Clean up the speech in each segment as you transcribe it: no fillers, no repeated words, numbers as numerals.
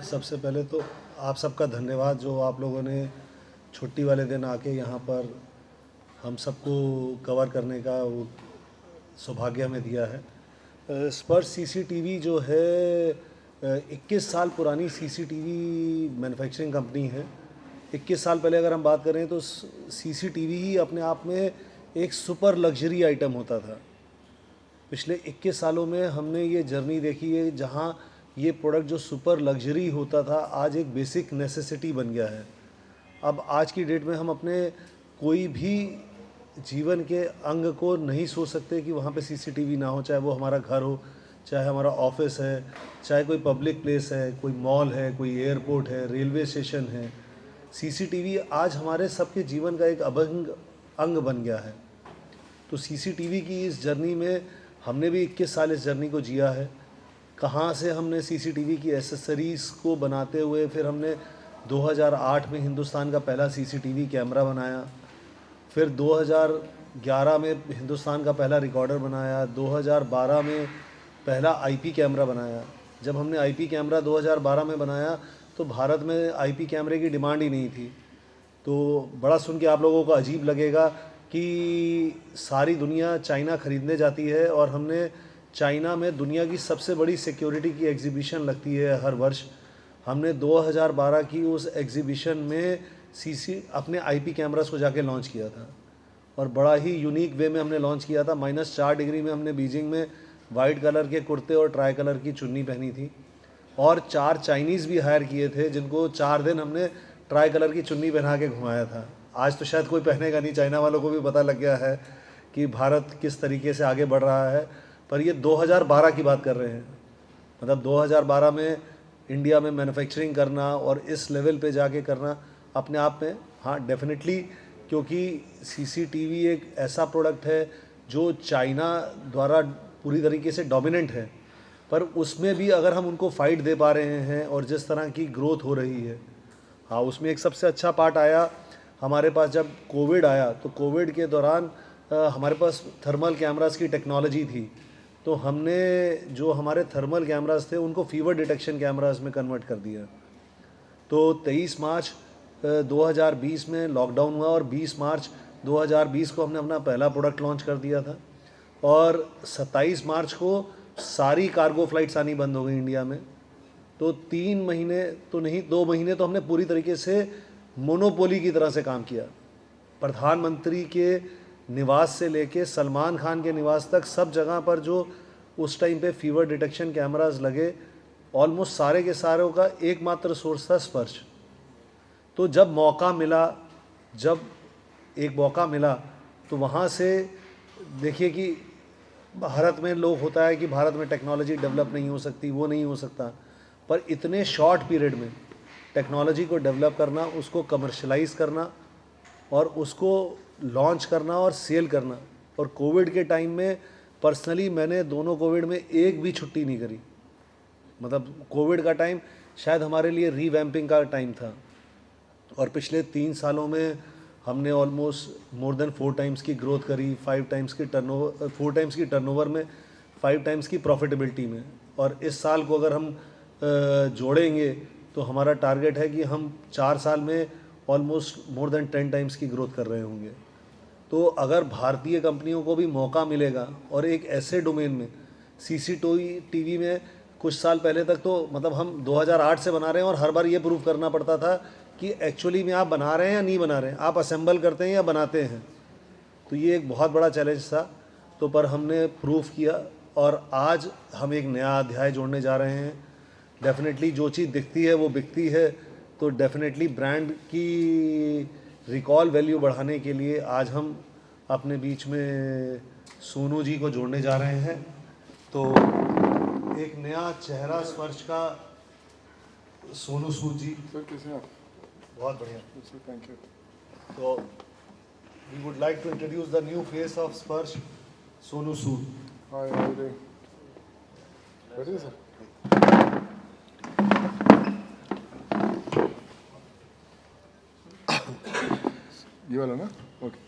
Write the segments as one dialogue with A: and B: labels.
A: सबसे पहले तो आप सबका धन्यवाद जो आप लोगों ने छुट्टी वाले दिन आके यहाँ पर हम सबको कवर करने का वो सौभाग्य हमें दिया है। स्पर्श सीसीटीवी जो है 21 साल पुरानी सीसीटीवी मैन्युफैक्चरिंग कंपनी है। 21 साल पहले अगर हम बात करें तो सीसीटीवी ही अपने आप में एक सुपर लग्जरी आइटम होता था। पिछले 21 सालों में हमने ये जर्नी देखी है जहाँ ये प्रोडक्ट जो सुपर लग्जरी होता था आज एक बेसिक नेसेसिटी बन गया है। अब आज की डेट में हम अपने कोई भी जीवन के अंग को नहीं सोच सकते कि वहाँ पे सीसीटीवी ना हो, चाहे वो हमारा घर हो, चाहे हमारा ऑफिस है, चाहे कोई पब्लिक प्लेस है, कोई मॉल है, कोई एयरपोर्ट है, रेलवे स्टेशन है। सीसीटीवी आज हमारे सबके जीवन का एक अभिन्न अंग बन गया है। तो सीसीटीवी की इस जर्नी में हमने भी 21 साल इस जर्नी को जिया है। कहाँ से हमने सीसीटीवी की एसेसरीज़ को बनाते हुए फिर हमने 2008 में हिंदुस्तान का पहला सीसीटीवी कैमरा बनाया, फिर 2011 में हिंदुस्तान का पहला रिकॉर्डर बनाया, 2012 में पहला आईपी कैमरा बनाया। जब हमने आईपी कैमरा 2012 में बनाया तो भारत में आईपी कैमरे की डिमांड ही नहीं थी। तो बड़ा सुन के आप लोगों को अजीब लगेगा कि सारी दुनिया चाइना ख़रीदने जाती है और हमने चाइना में दुनिया की सबसे बड़ी सिक्योरिटी की एग्जीबिशन लगती है हर वर्ष। हमने 2012 की उस एग्जीबिशन में अपने आईपी कैमरास को जाके लॉन्च किया था और बड़ा ही यूनिक वे में हमने लॉन्च किया था। -4 डिग्री में हमने बीजिंग में वाइट कलर के कुर्ते और ट्राई कलर की चुन्नी पहनी थी और 4 चाइनीज़ भी हायर किए थे जिनको 4 दिन हमने ट्राई कलर की चुन्नी पहना के घुमाया था। आज तो शायद कोई पहनेगा नहीं, चाइना वालों को भी पता लग गया है कि भारत किस तरीके से आगे बढ़ रहा है। पर ये 2012 की बात कर रहे हैं, मतलब 2012 में इंडिया में मैन्युफैक्चरिंग करना और इस लेवल पे जाके करना अपने आप में हाँ डेफिनेटली, क्योंकि सीसीटीवी एक ऐसा प्रोडक्ट है जो चाइना द्वारा पूरी तरीके से डोमिनेंट है, पर उसमें भी अगर हम उनको फाइट दे पा रहे हैं और जिस तरह की ग्रोथ हो रही है, हाँ उसमें एक सबसे अच्छा पार्ट आया हमारे पास जब कोविड आया। तो कोविड के दौरान हमारे पास थर्मल कैमरास की टेक्नोलॉजी थी, तो हमने जो हमारे थर्मल कैमरास थे उनको फीवर डिटेक्शन कैमरास में कन्वर्ट कर दिया। तो 23 मार्च 2020 में लॉकडाउन हुआ और 20 मार्च 2020 को हमने अपना पहला प्रोडक्ट लॉन्च कर दिया था और 27 मार्च को सारी कार्गो फ्लाइट्स आनी बंद हो गई इंडिया में। तो 3 महीने तो नहीं, 2 महीने तो हमने पूरी तरीके से मोनोपोली की तरह से काम किया। प्रधानमंत्री के निवास से लेके सलमान खान के निवास तक सब जगह पर जो उस टाइम पे फीवर डिटेक्शन कैमरास लगे, ऑलमोस्ट सारे के सारों का एकमात्र सोर्स था स्पर्श। तो जब एक मौका मिला तो वहाँ से देखिए कि भारत में लोग होता है कि भारत में टेक्नोलॉजी डेवलप नहीं हो सकती, वो नहीं हो सकता, पर इतने शॉर्ट पीरियड में टेक्नोलॉजी को डेवलप करना, उसको कमर्शलाइज़ करना और उसको लॉन्च करना और सेल करना। और कोविड के टाइम में पर्सनली मैंने दोनों कोविड में एक भी छुट्टी नहीं करी। मतलब कोविड का टाइम शायद हमारे लिए रीवैम्पिंग का टाइम था और पिछले 3 सालों में हमने ऑलमोस्ट मोर देन 4 टाइम्स की ग्रोथ करी, 4 टाइम्स की टर्नओवर में, 5 टाइम्स की प्रॉफिटेबिलिटी में। और इस साल को अगर हम जोड़ेंगे तो हमारा टारगेट है कि हम 4 साल में ऑलमोस्ट मोर देन 10 टाइम्स की ग्रोथ कर रहे होंगे। तो अगर भारतीय कंपनियों को भी मौका मिलेगा और एक ऐसे डोमेन में सीसीटीवी में, कुछ साल पहले तक तो मतलब हम 2008 से बना रहे हैं और हर बार ये प्रूव करना पड़ता था कि एक्चुअली में आप बना रहे हैं या नहीं बना रहे हैं, आप असेंबल करते हैं या बनाते हैं। तो ये एक बहुत बड़ा चैलेंज था, तो पर हमने प्रूव किया और आज हम एक नया अध्याय जोड़ने जा रहे हैं। डेफिनेटली जो चीज़ दिखती है वो बिकती है, तो डेफिनेटली ब्रांड की रिकॉल वैल्यू बढ़ाने के लिए आज हम अपने बीच में सोनू जी को जोड़ने जा रहे हैं। तो एक नया चेहरा स्पर्श का, सोनू सूद जी। बहुत बढ़िया,
B: थैंक यू।
A: तो we would like to introduce the new face of Sparsh, Sonu Sood.
B: Hi, how are you doing? Ready sir? ये वाला ना? Okay.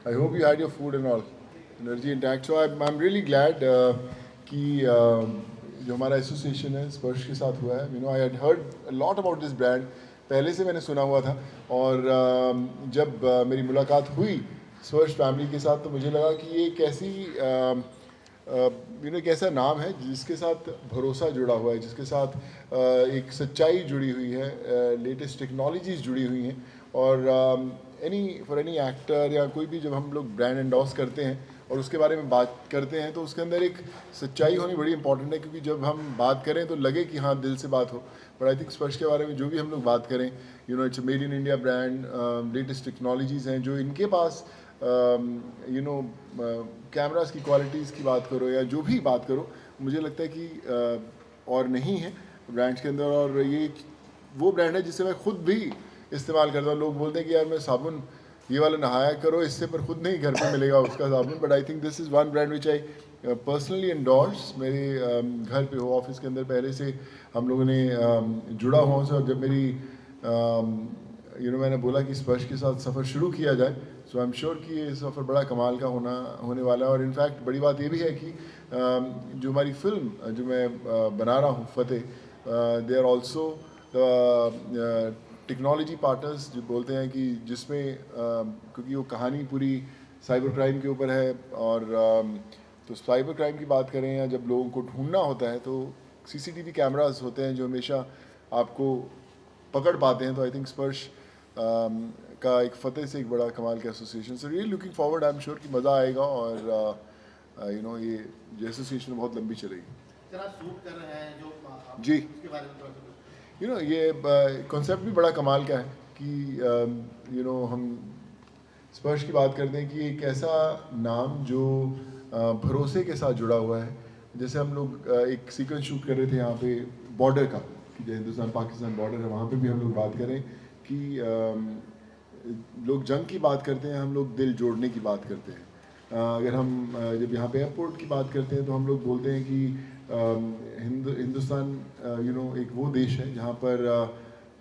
B: I hope you had your food and all, energy intact. So I'm really glad कि जो हमारा association है स्पर्श के साथ हुआ है, I had heard lot about this brand, पहले से मैंने सुना हुआ था। और जब मेरी मुलाकात हुई स्पर्श फैमिली के साथ, तो मुझे लगा कि ये एक ऐसी एक ऐसा नाम है जिसके साथ भरोसा जुड़ा हुआ है, जिसके साथ एक सच्चाई जुड़ी हुई है, लेटेस्ट टेक्नोलॉजीज जुड़ी हुई हैं। और फॉर एनी एक्टर या कोई भी जब हम लोग ब्रांड एंडोर्स करते हैं और उसके बारे में बात करते हैं, तो उसके अंदर एक सच्चाई होनी बड़ी इंपॉर्टेंट है, क्योंकि जब हम बात करें तो लगे कि हाँ दिल से बात हो। बट आई थिंक स्पर्श के बारे में जो भी हम लोग बात करें, it's made in India brand, latest technologies हैं जो इनके पास, कैमरास की क्वालिटीज़ की बात करो या जो भी बात करो, मुझे लगता है कि और नहीं है ब्रांड्स के अंदर। और ये वो ब्रांड है जिससे मैं खुद भी इस्तेमाल करता हूँ। लोग बोलते हैं कि यार मैं साबुन ये वाला नहाया करो इससे, पर खुद नहीं घर पे मिलेगा उसका साबुन। But I think this is one brand which I personally endorse. मेरे घर पे हो, ऑफिस के अंदर पहले से हम लोगों ने जुड़ा हुआ उनसे। और जब मेरी मैंने बोला कि स्पर्श के साथ सफ़र शुरू किया जाए, सो आई एम श्योर कि ये सफ़र बड़ा कमाल का होने वाला है। और इनफैक्ट बड़ी बात ये भी है कि जो हमारी फिल्म जो मैं बना रहा हूँ Fateh, they are also technology partners, जो बोलते हैं कि जिसमें क्योंकि वो कहानी पूरी साइबर क्राइम के ऊपर है। और तो साइबर क्राइम की बात करें या जब लोगों को ढूंढना होता है, तो CCTV कैमरास होते हैं जो हमेशा आपको पकड़ पाते हैं। तो आई थिंक स्पर्श का एक फतेह से एक बड़ा कमाल का association, so really looking forward. I am sure कि मज़ा आएगा। और ये जो एसोसिएशन बहुत लंबी चलेगी।
C: शूट कर रहे हैं जो
B: जी,
C: उसके बारे में थोड़ा सा
B: ये कॉन्सेप्ट भी बड़ा कमाल का है कि हम स्पर्श की बात करते हैं कि एक ऐसा नाम जो भरोसे के साथ जुड़ा हुआ है। जैसे हम लोग एक सीक्वेंस शूट कर रहे थे यहाँ पे बॉर्डर का, कि जो हिंदुस्तान पाकिस्तान बॉर्डर है, वहाँ पे भी हम लोग बात करें कि लोग जंग की बात करते हैं, हम लोग दिल जोड़ने की बात करते हैं। अगर हम जब यहाँ पे एयरपोर्ट की बात करते हैं, तो हम लोग बोलते हैं कि हिंदुस्तान एक वो देश है जहाँ पर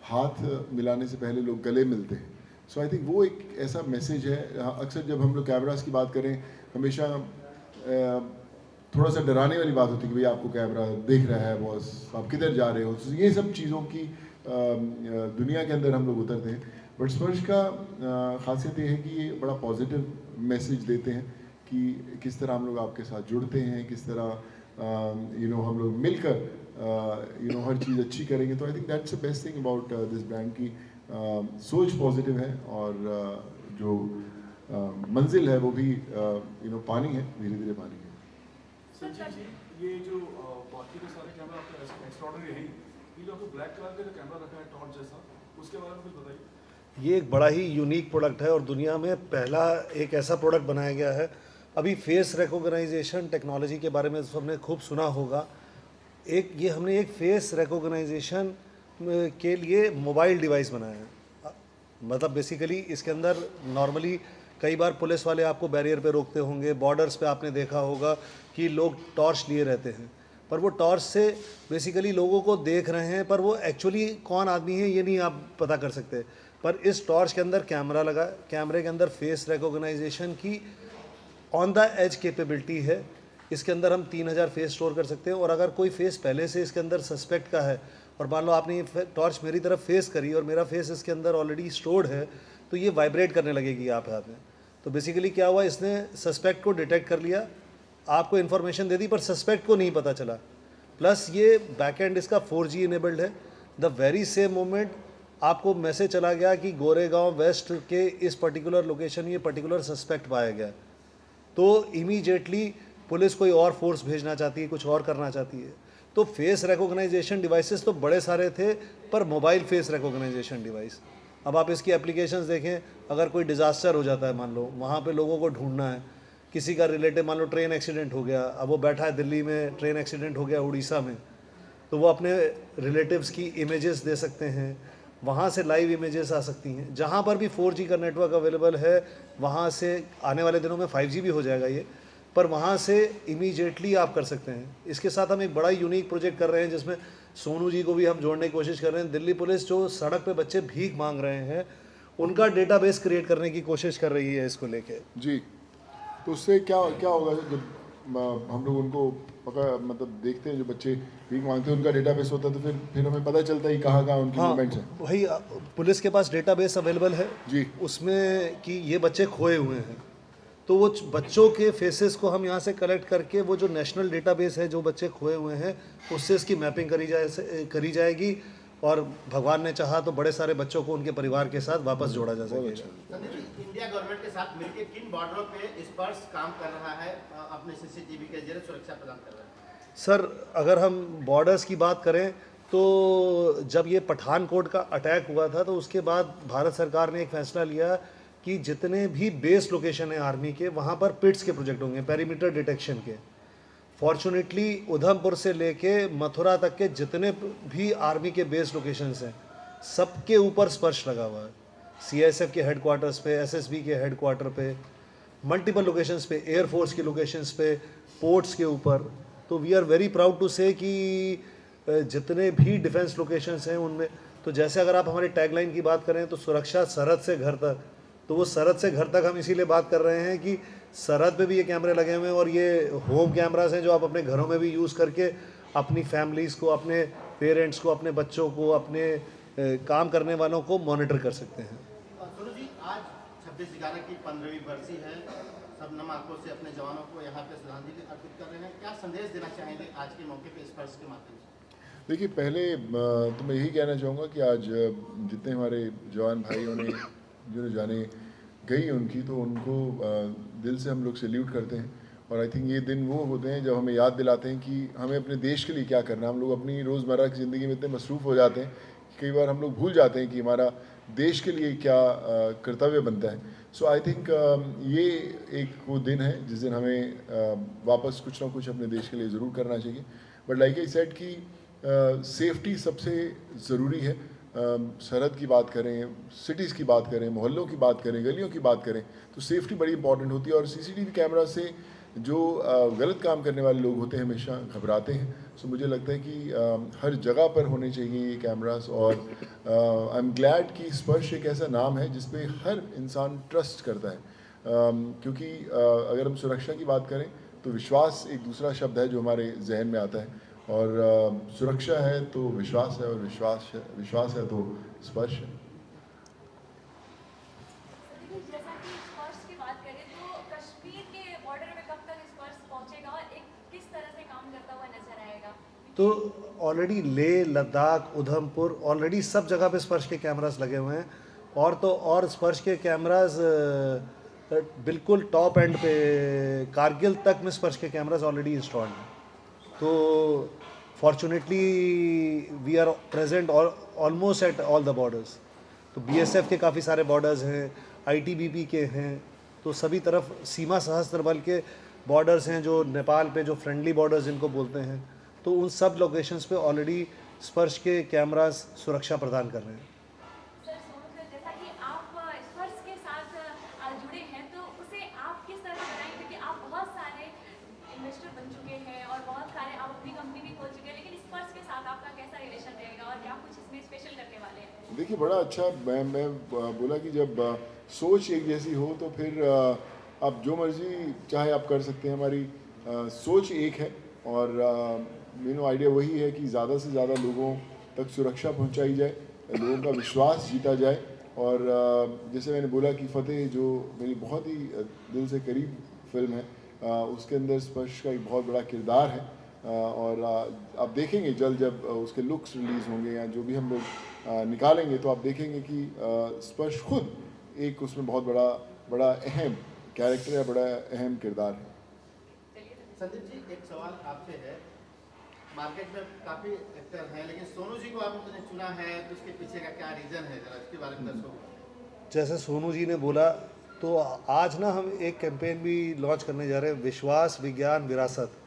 B: हाथ मिलाने से पहले लोग गले मिलते हैं। सो आई थिंक वो एक ऐसा मैसेज है। अक्सर जब हम लोग कैमरास की बात करें, हमेशा थोड़ा सा डराने वाली बात होती है कि भाई आपको कैमरा देख रहा है बॉस, आप किधर जा रहे हो। तो ये सब चीज़ों की दुनिया के अंदर हम लोग उतरते हैं। बट स्पर्श का खासियत ये है कि ये बड़ा पॉजिटिव मैसेज देते हैं कि किस तरह हम लोग आपके साथ जुड़ते हैं, किस तरह हम लोग मिलकर हर चीज़ अच्छी करेंगे। तो I think that's the best thing about this brand की सोच पॉजिटिव है। और जो मंजिल है वो भी पानी है, धीरे धीरे पानी है।
D: संजीव जी, ये जो बाकी के सारे कैमरा आपके एक्स्ट्राऑर्डिनरी है, ये जो आपको ब्लैक कलर का जो कैमरा रखा है टॉर्च जैसा, उसके बारे में कुछ बताइए।
A: ये एक बड़ा ही यूनिक प्रोडक्ट है और दुनिया में पहला एक ऐसा प्रोडक्ट बनाया गया है। अभी फेस रिकॉग्नाइजेशन टेक्नोलॉजी के बारे में सबने खूब सुना होगा। हमने एक फेस रिकॉग्नाइजेशन के लिए मोबाइल डिवाइस बनाया है। मतलब बेसिकली इसके अंदर नॉर्मली कई बार पुलिस वाले आपको बैरियर पे रोकते होंगे, बॉर्डर्स पे आपने देखा होगा कि लोग टॉर्च लिए रहते हैं, पर वो टॉर्च से बेसिकली लोगों को देख रहे हैं, पर वो एक्चुअली कौन आदमी है ये नहीं आप पता कर सकते। पर इस टॉर्च के अंदर कैमरा लगा, कैमरे के अंदर फेस रिकॉग्नाइजेशन की ऑन द एज कैपेबिलिटी है। इसके अंदर हम 3000 फेस स्टोर कर सकते हैं। और अगर कोई फेस पहले से इसके अंदर सस्पेक्ट का है और मान लो आपने ये टॉर्च मेरी तरफ फेस करी और मेरा फेस इसके अंदर ऑलरेडी स्टोर्ड है, तो ये वाइब्रेट करने लगेगी आप हाथ में। तो बेसिकली क्या हुआ, इसने सस्पेक्ट को डिटेक्ट कर लिया, आपको इन्फॉर्मेशन दे दी, पर सस्पेक्ट को नहीं पता चला। प्लस ये बैकएंड इसका 4G इनेबल्ड है। द वेरी सेम मोमेंट आपको मैसेज चला गया कि गोरेगांव वेस्ट के इस पर्टिकुलर लोकेशन ये पर्टिकुलर सस्पेक्ट पाया गया, तो इमीडिएटली पुलिस कोई और फोर्स भेजना चाहती है, कुछ और करना चाहती है। तो फेस रिकॉग्नाइजेशन डिवाइसेस तो बड़े सारे थे, पर मोबाइल फेस रिकॉग्नाइजेशन डिवाइस, अब आप इसकी एप्लीकेशंस देखें। अगर कोई डिज़ास्टर हो जाता है, मान लो वहाँ पे लोगों को ढूंढना है, किसी का रिलेटिव, मान लो ट्रेन एक्सीडेंट हो गया, अब वो बैठा है दिल्ली में, ट्रेन एक्सीडेंट हो गया उड़ीसा में, तो वो अपने रिलेटिव्स की इमेजेस दे सकते हैं, वहाँ से लाइव इमेजेस आ सकती हैं। जहाँ पर भी 4G का नेटवर्क अवेलेबल है, वहाँ से आने वाले दिनों में 5G भी हो जाएगा ये, पर वहाँ से इमीडिएटली आप कर सकते हैं। इसके साथ हम एक बड़ा यूनिक प्रोजेक्ट कर रहे हैं जिसमें सोनू जी को भी हम जोड़ने की कोशिश कर रहे हैं। दिल्ली पुलिस जो सड़क पे बच्चे भीख मांग रहे हैं, उनका डेटाबेस क्रिएट करने की कोशिश कर रही है इसको लेके।
B: जी, तो उससे क्या होगा, जब हम लोग उनको मतलब देखते हैं, जो बच्चे भीख मांगते हैं उनका डेटाबेस होता है, तो फिर हमें पता चलता है कि कहाँ कहाँ उनकी
A: हाँ,
B: मूवमेंट्स हैं।
A: वही पुलिस के पास डेटाबेस अवेलेबल है
B: जी।
A: उसमें कि ये बच्चे खोए हुए हैं, तो वो बच्चों के फेसेस को हम यहाँ से कलेक्ट करके वो जो नेशनल डेटाबेस है जो बच्चे खोए हुए हैं उससे इसकी मैपिंग करी जाएगी, और भगवान ने चाहा तो बड़े सारे बच्चों को उनके परिवार के साथ वापस जोड़ा जा सकेगा।
C: संदीप जी, इंडिया गवर्नमेंट के साथ मिलकर किन बॉर्डरों पे स्पर्श काम कर रहा है, अपने सीसीटीवी के जरिए सुरक्षा प्रदान कर रहा है?
A: सर, अगर हम बॉर्डर्स की बात करें तो जब ये पठानकोट का अटैक हुआ था तो उसके बाद भारत सरकार ने एक फैसला लिया कि जितने भी बेस लोकेशन है आर्मी के, वहाँ पर पिट्स के प्रोजेक्ट होंगे, पेरीमीटर डिटेक्शन के। फॉर्चुनेटली उधमपुर से लेके मथुरा तक के जितने भी आर्मी के बेस लोकेशंस हैं सबके ऊपर स्पर्श लगा हुआ है। सीआईएसएफ के हेडक्वार्टर्स पे, एसएसबी के हेडक्वार्टर पे, मल्टीपल लोकेशंस पे, एयरफोर्स की लोकेशंस पे, पोर्ट्स के ऊपर। तो we are very proud to say कि जितने भी डिफेंस लोकेशंस हैं उनमें, तो जैसे अगर आप हमारी टैगलाइन की बात करें तो सुरक्षा सरहद से घर तक, तो वो सरहद से घर तक हम इसीलिए बात कर रहे हैं कि सरहद पे भी ये कैमरे लगे हुए हैं, और ये होम कैमरास हैं जो आप अपने घरों में भी यूज़ करके अपनी फैमिलीज़ को, अपने पेरेंट्स को, अपने बच्चों को, अपने काम करने वालों को मॉनिटर कर सकते हैं।
C: सोनू जी, आज 26/11 की 15वीं बरसी है, सब नम आंखों से अपने जवानों को यहाँ पे श्रद्धांजलि अर्पित कर रहे हैं, क्या संदेश देना चाहेंगे आज के मौके पे स्पर्श के माध्यम से?
B: देखिए, पहले तो मैं यही कहना चाहूँगा कि आज जितने हमारे जवान भाइयों ने जो जाने गई उनकी, तो उनको दिल से हम लोग सैल्यूट करते हैं। और आई थिंक ये दिन वो होते हैं जब हमें याद दिलाते हैं कि हमें अपने देश के लिए क्या करना है। हम लोग अपनी रोज़मर्रा की ज़िंदगी में इतने मसरूफ़ हो जाते हैं कि कई बार हम लोग भूल जाते हैं कि हमारा देश के लिए क्या कर्तव्य बनता है। सो आई थिंक ये एक वो दिन है जिस दिन हमें वापस कुछ ना कुछ अपने देश के लिए ज़रूर करना चाहिए। बट लाइक आई सेड कि सेफ्टी सबसे ज़रूरी है। सरहद की बात करें, सिटीज़ की बात करें, मोहल्लों की बात करें, गलियों की बात करें, तो सेफ्टी बड़ी इंपॉर्टेंट होती है। और सीसीटीवी कैमरा से जो गलत काम करने वाले लोग होते हैं हमेशा घबराते हैं। सो मुझे लगता है कि हर जगह पर होने चाहिए ये कैमरास। और आई एम ग्लैड कि स्पर्श एक ऐसा नाम है जिस पे हर इंसान ट्रस्ट करता है। क्योंकि अगर हम सुरक्षा की बात करें तो विश्वास एक दूसरा शब्द है जो हमारे जहन में आता है। और सुरक्षा है तो विश्वास है, और विश्वास है तो स्पर्श है।
E: जैसा कि स्पर्श की बात करें तो कश्मीर के बॉर्डर में कब तक स्पर्श पहुंचेगा और एक किस तरह से काम करता हुआ नजर आएगा?
A: तो ऑलरेडी लेह, लद्दाख, उधमपुर, ऑलरेडी सब जगह पे स्पर्श के कैमरास लगे हुए हैं। और तो और स्पर्श के कैमरास बिल्कुल टॉप एंड पे, कारगिल तक में स्पर्श के कैमरास ऑलरेडी इंस्टॉल्ड हैं। तो fortunately we are present almost at all the borders. तो बीएसएफ के काफ़ी सारे बॉर्डर्स हैं, आईटीबीपी के हैं, तो सभी तरफ सीमा सशस्त्र बल के बॉर्डर्स हैं जो नेपाल पे, जो फ्रेंडली बॉर्डर्स जिनको बोलते हैं, तो उन सब लोकेशंस पे ऑलरेडी स्पर्श के कैमरास सुरक्षा प्रदान कर रहे हैं।
E: सर, सोनू सर, जैसा कि आप स्पर्श के साथ जुड़े हैं तो उसे आप किस तरह से बनाएंगे? क्योंकि आप बहुत सारे इन्वेस्टर बन चुके हैं और बहुत सारे आप अपनी कंपनी भी खोल चुके हैं, लेकिन स्पर्श के साथ आपका कैसा रिलेशन रहेगा और क्या कुछ इसमें स्पेशल करने वाले हैं?
B: देखिए, बड़ा अच्छा, मैं बोला कि जब सोच एक जैसी हो तो फिर आप जो मर्जी चाहे आप कर सकते हैं। हमारी सोच एक है और आइडिया वही है कि ज़्यादा से ज़्यादा लोगों तक सुरक्षा पहुंचाई जाए, लोगों का विश्वास जीता जाए। और जैसे मैंने बोला कि फतेह जो मेरी बहुत ही दिल से करीब फिल्म है, उसके अंदर स्पर्श का एक बहुत बड़ा किरदार है। और आप देखेंगे जल्द जब उसके लुक्स रिलीज़ होंगे या जो भी हम लोग निकालेंगे, तो आप देखेंगे कि स्पर्श खुद एक उसमें बहुत बड़ा अहम कैरेक्टर है, बड़ा अहम किरदार है।
C: संदीप जी, एक सवाल आपसे है, मार्केट में काफ़ी एक्टर हैं, लेकिन सोनू जी को आपने चुना है, तो उसके पीछे का क्या रीज़न है, जरा इसके बारे में दर्शकों।
A: जैसे सोनू जी ने बोला, तो आज ना हम एक कैंपेन भी लॉन्च करने जा रहे हैं, विश्वास, विज्ञान, विरासत।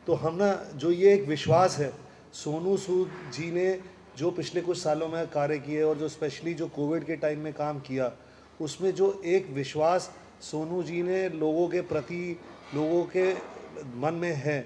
A: तो हम ना, जो ये एक विश्वास है, सोनू सूद जी ने जो पिछले कुछ सालों में कार्य किए और जो स्पेशली जो कोविड के टाइम में काम किया, उसमें जो एक विश्वास सोनू जी ने लोगों के प्रति, लोगों के मन में है,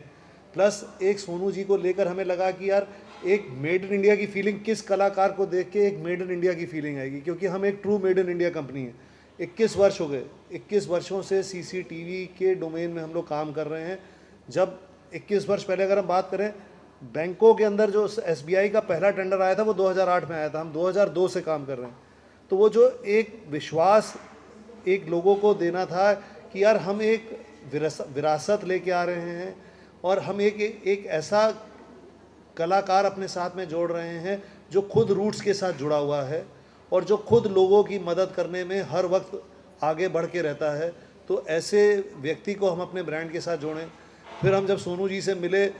A: प्लस एक सोनू जी को लेकर हमें लगा कि यार एक मेड इन इंडिया की फीलिंग किस कलाकार को देख के एक मेड इन इंडिया की फीलिंग आएगी, क्योंकि हम एक true made in India company है। 21 वर्ष हो गए, 21 वर्षों से सीसीटीवी के डोमेन में हम लोग काम कर रहे हैं। जब 21 वर्ष पहले अगर हम बात करें, बैंकों के अंदर जो SBI का पहला टेंडर आया था वो 2008 में आया था, हम 2002 से काम कर रहे हैं। तो वो जो एक विश्वास एक लोगों को देना था कि यार हम एक विरासत लेके आ रहे हैं और हम एक ऐसा कलाकार अपने साथ में जोड़ रहे हैं जो खुद रूट्स के साथ जुड़ा हुआ है और जो खुद लोगों की मदद करने में हर वक्त आगे बढ़ के रहता है। तो ऐसे व्यक्ति को हम अपने ब्रांड के साथ जोड़ें। फिर हम जब सोनू जी से मिले,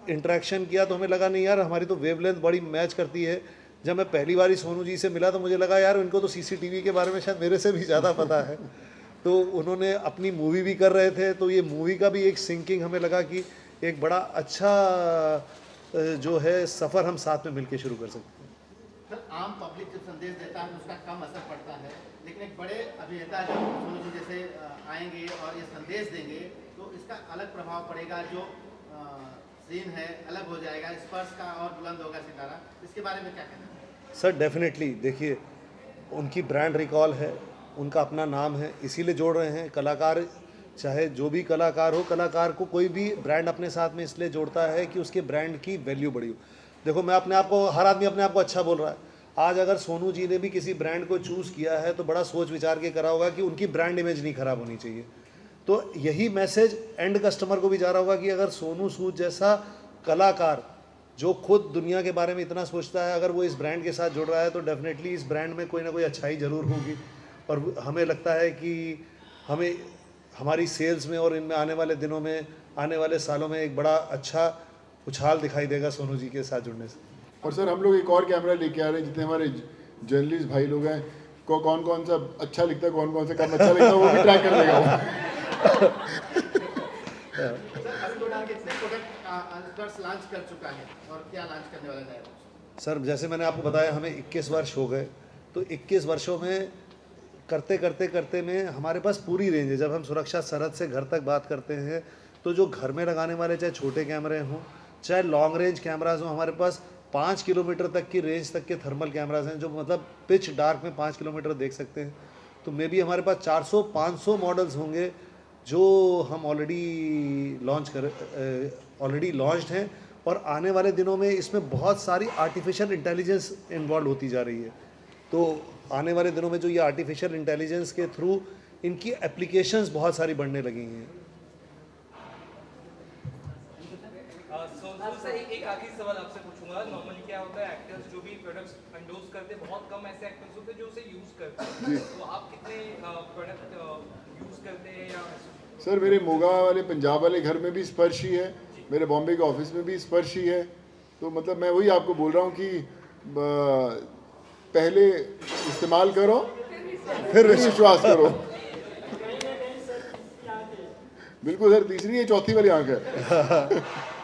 A: इंटरेक्शन किया, तो हमें लगा नहीं यार हमारी तो वेवलेंथ बड़ी मैच करती है। जब मैं पहली बार सोनू जी से मिला तो मुझे लगा यार इनको तो CCTV के बारे में शायद मेरे से भी ज़्यादा पता है। तो उन्होंने अपनी मूवी भी कर रहे थे, तो ये मूवी का भी एक सिंकिंग हमें लगा कि एक बड़ा अच्छा जो है सफ़र हम साथ में मिलके शुरू कर सकते हैं।
C: सर, आम पब्लिक जब संदेश देता है तो उसका कम असर पड़ता है, लेकिन एक बड़े अभिनेता जब सोनू जी जैसे आएंगे और ये संदेश देंगे तो इसका अलग प्रभाव पड़ेगा। जो सीन है अलग हो जाएगा, स्पर्श का और बुलंद होगा सितारा। इसके बारे में क्या कहना है?
A: सर डेफिनेटली, देखिए उनकी ब्रांड रिकॉल है, उनका अपना नाम है, इसीलिए जोड़ रहे हैं। कलाकार चाहे जो भी कलाकार हो, कलाकार को कोई भी ब्रांड अपने साथ में इसलिए जोड़ता है कि उसके ब्रांड की वैल्यू बढ़ी हो। देखो मैं अपने आप को, हर आदमी अपने आप को अच्छा बोल रहा है। आज अगर सोनू जी ने भी किसी ब्रांड को चूज़ किया है तो बड़ा सोच विचार के करा होगा कि उनकी ब्रांड इमेज नहीं खराब होनी चाहिए। तो यही मैसेज एंड कस्टमर को भी जा रहा होगा कि अगर सोनू सूद जैसा कलाकार जो खुद दुनिया के बारे में इतना सोचता है, अगर वो इस ब्रांड के साथ जुड़ रहा है तो डेफिनेटली इस ब्रांड में कोई ना कोई अच्छाई ज़रूर होगी। और हमें लगता है कि हमें हमारी सेल्स में और इनमें आने वाले दिनों में, आने वाले सालों में एक बड़ा अच्छा उछाल दिखाई देगा सोनू जी के साथ जुड़ने से।
B: और सर हम लोग एक और कैमरा लेके आ रहे हैं, जितने हमारे जर्नलिस्ट भाई लोग हैं को कौन कौन सा अच्छा लिखता है, कौन कौन सा काम अच्छा लिखता है, वो भी ट्रैक कर देगा वो।
C: कितने प्रोडक्ट लॉन्च कर चुका है और क्या लॉन्च करने वाला है?
A: सर जैसे मैंने आपको बताया हमें 21 वर्ष हो गए, तो 21 वर्षों में करते में हमारे पास पूरी रेंज है। जब हम सुरक्षा सरहद से घर तक बात करते हैं तो जो घर में लगाने वाले चाहे छोटे कैमरे हों चाहे लॉन्ग रेंज कैमराज हों, हमारे पास 5 किलोमीटर तक की रेंज तक के थर्मल कैमराज हैं जो मतलब पिच डार्क में 5 किलोमीटर देख सकते हैं। तो मे बी हमारे पास 400-500 मॉडल्स होंगे जो हम ऑलरेडी लॉन्च्ड हैं और आने वाले दिनों में इसमें बहुत सारी आर्टिफिशियल इंटेलिजेंस इन्वॉल्व होती जा रही है। तो आने वाले दिनों में जो ये आर्टिफिशियल इंटेलिजेंस के थ्रू इनकी एप्लीकेशंस बहुत सारी बढ़ने लगी हैं।
F: एक आखिरी सवाल आपसे पूछूंगा। नॉर्मली क्या होता है, एक्टर्स जो भी प्रोडक्ट्स एंडोर्स करते हैं, बहुत कम ऐसे एक्टर्स होते हैं जो उसे यूज करते हैं। तो आप कितने प्रोडक्ट यूज करते हैं? या
B: सर मेरे मोगा वाले पंजाब वाले घर में भी स्पर्श ही है, मेरे बॉम्बे के ऑफिस में भी स्पर्श ही है। तो मतलब मैं वही आपको बोल रहा हूँ कि पहले इस्तेमाल करो फिर विश्वास करो। बिल्कुल सर, तीसरी या चौथी वाली आंख है।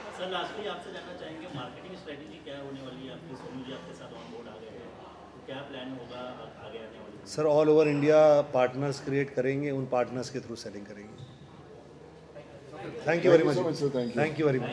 G: सर लास्टली आपसे जानना चाहेंगे, मार्केटिंग स्ट्रेटजी क्या होने वाली है आपकी? सोनू जी आपके साथ ऑन बोर्ड आ गए हैं, तो क्या प्लान होगा आगे आने वाले?
A: Sir all over India partners create करेंगे, उन पार्टनर्स के थ्रू सेलिंग करेंगे। Thank you very much.
B: So much sir, thank you.
A: Thank you very much.